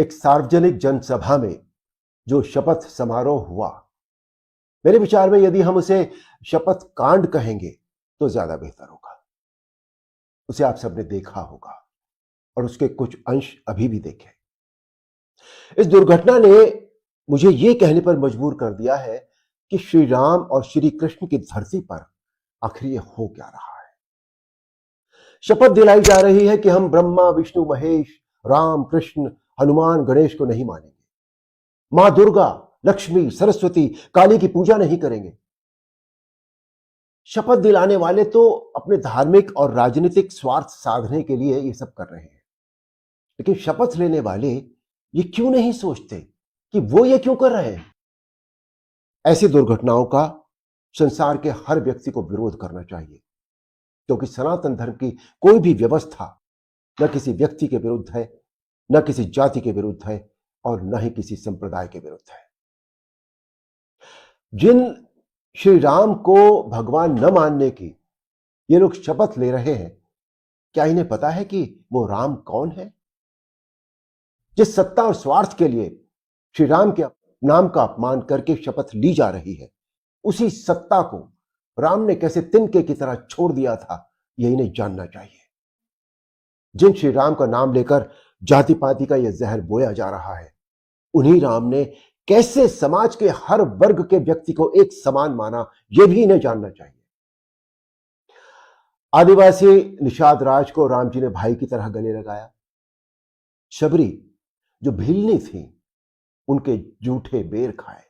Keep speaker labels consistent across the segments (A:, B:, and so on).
A: एक सार्वजनिक जनसभा में जो शपथ समारोह हुआ, मेरे विचार में यदि हम उसे शपथ कांड कहेंगे तो ज्यादा बेहतर होगा। उसे आप सबने देखा होगा और उसके कुछ अंश अभी भी देखे। इस दुर्घटना ने मुझे यह कहने पर मजबूर कर दिया है कि श्री राम और श्री कृष्ण की धरती पर आखिर ये हो क्या रहा है। शपथ दिलाई जा रही है कि हम ब्रह्मा विष्णु महेश राम कृष्ण हनुमान गणेश को नहीं मानेंगे, मां दुर्गा लक्ष्मी सरस्वती काली की पूजा नहीं करेंगे। शपथ दिलाने वाले तो अपने धार्मिक और राजनीतिक स्वार्थ साधने के लिए ये सब कर रहे हैं, लेकिन शपथ लेने वाले ये क्यों नहीं सोचते कि वो ये क्यों कर रहे हैं। ऐसी दुर्घटनाओं का संसार के हर व्यक्ति को विरोध करना चाहिए, क्योंकि सनातन धर्म की कोई भी व्यवस्था न किसी व्यक्ति के विरुद्ध है, न किसी जाति के विरुद्ध है और न ही किसी संप्रदाय के विरुद्ध है। जिन श्री राम को भगवान न मानने की ये लोग शपथ ले रहे हैं, क्या इन्हें पता है कि वो राम कौन है? जिस सत्ता और स्वार्थ के लिए श्री राम के नाम का अपमान करके शपथ ली जा रही है, उसी सत्ता को राम ने कैसे तिनके की तरह छोड़ दिया था, यह इन्हें जानना चाहिए। जिन श्री राम का नाम लेकर जाति पाति का यह जहर बोया जा रहा है, उन्हीं राम ने कैसे समाज के हर वर्ग के व्यक्ति को एक समान माना, यह भी इन्हें जानना चाहिए। आदिवासी निषाद राज को राम जी ने भाई की तरह गले लगाया। शबरी जो भीलनी थी, उनके जूठे बेर खाए।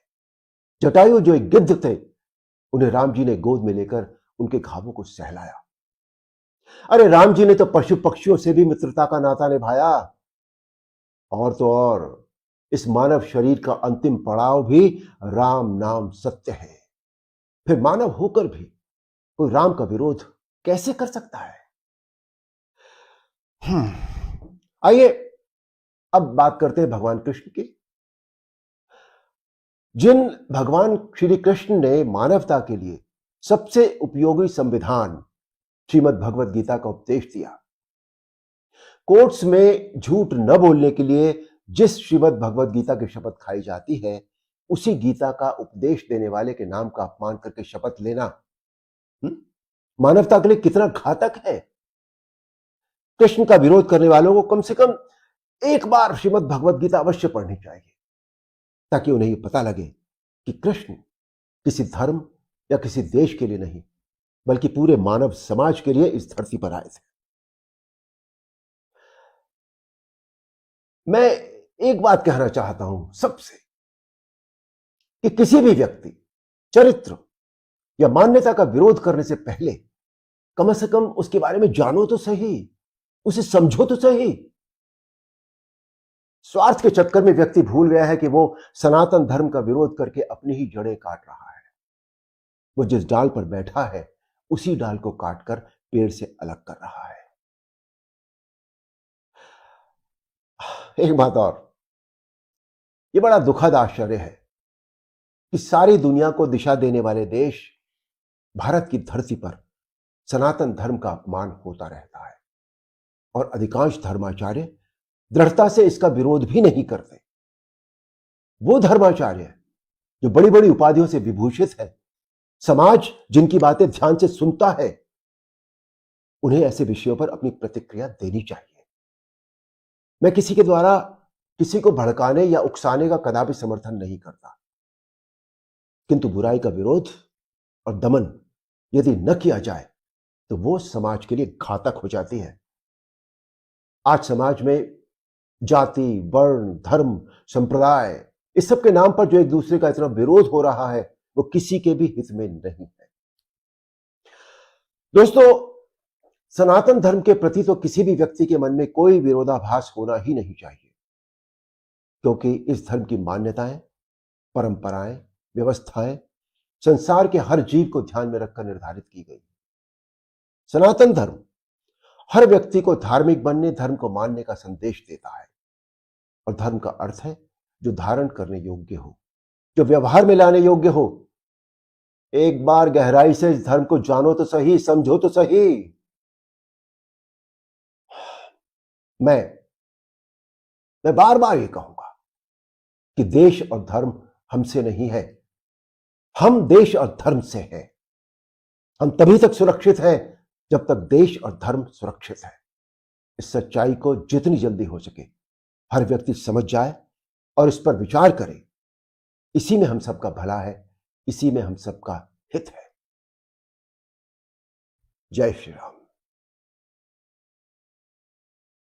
A: जटायु जो एक गिद्ध थे, उन्हें राम जी ने गोद में लेकर उनके घावों को सहलाया। अरे राम जी ने तो पशु पक्षियों से भी मित्रता का नाता निभाया। और तो और इस मानव शरीर का अंतिम पड़ाव भी राम नाम सत्य है। फिर मानव होकर भी कोई राम का विरोध कैसे कर सकता है? आइए अब बात करते हैं भगवान कृष्ण की। जिन भगवान श्री कृष्ण ने मानवता के लिए सबसे उपयोगी संविधान श्रीमद् भगवद गीता का उपदेश दिया, कोर्ट्स में झूठ न बोलने के लिए जिस श्रीमद् भगवद गीता की शपथ खाई जाती है, उसी गीता का उपदेश देने वाले के नाम का अपमान करके शपथ लेना मानवता के लिए कितना घातक है। कृष्ण का विरोध करने वालों को कम से कम एक बार श्रीमद् भगवद गीता अवश्य पढ़नी चाहिए, ताकि उन्हें यह पता लगे कि कृष्ण किसी धर्म या किसी देश के लिए नहीं, बल्कि पूरे मानव समाज के लिए इस धरती पर आए थे। मैं एक बात कहना चाहता हूं सबसे, कि किसी भी व्यक्ति चरित्र या मान्यता का विरोध करने से पहले कम से कम उसके बारे में जानो तो सही, उसे समझो तो सही। स्वार्थ के चक्कर में व्यक्ति भूल गया है कि वो सनातन धर्म का विरोध करके अपनी ही जड़ें काट रहा है। वो जिस डाल पर बैठा है, उसी डाल को काटकर पेड़ से अलग कर रहा है। एक बात और, ये बड़ा दुखद आश्चर्य है कि सारी दुनिया को दिशा देने वाले देश भारत की धरती पर सनातन धर्म का अपमान होता रहता है और अधिकांश धर्माचार्य दृढ़ता से इसका विरोध भी नहीं करते। वो धर्माचार्य जो बड़ी बड़ी उपाधियों से विभूषित है, समाज जिनकी बातें ध्यान से सुनता है, उन्हें ऐसे विषयों पर अपनी प्रतिक्रिया देनी चाहिए। मैं किसी के द्वारा किसी को भड़काने या उकसाने का कदापि समर्थन नहीं करता, किंतु बुराई का विरोध और दमन यदि न किया जाए तो वो समाज के लिए घातक हो जाती है। आज समाज में जाति वर्ण धर्म संप्रदाय इस सब के नाम पर जो एक दूसरे का इतना विरोध हो रहा है, वो किसी के भी हित में नहीं है। दोस्तों, सनातन धर्म के प्रति तो किसी भी व्यक्ति के मन में कोई विरोधाभास होना ही नहीं चाहिए, क्योंकि इस धर्म की मान्यताएं, परंपराएं, व्यवस्थाएं संसार के हर जीव को ध्यान में रखकर निर्धारित की गई। सनातन धर्म हर व्यक्ति को धार्मिक बनने, धर्म को मानने का संदेश देता है। और धर्म का अर्थ है जो धारण करने योग्य हो, जो व्यवहार में लाने योग्य हो। एक बार गहराई से इस धर्म को जानो तो सही, समझो तो सही। मैं मैं बार बार ये कहूंगा कि देश और धर्म हमसे नहीं है, हम देश और धर्म से हैं। हम तभी तक सुरक्षित हैं जब तक देश और धर्म सुरक्षित है। इस सच्चाई को जितनी जल्दी हो सके हर व्यक्ति समझ जाए और इस पर विचार करे। इसी में हम सबका भला है, इसी में हम सबका हित है। जय श्री राम।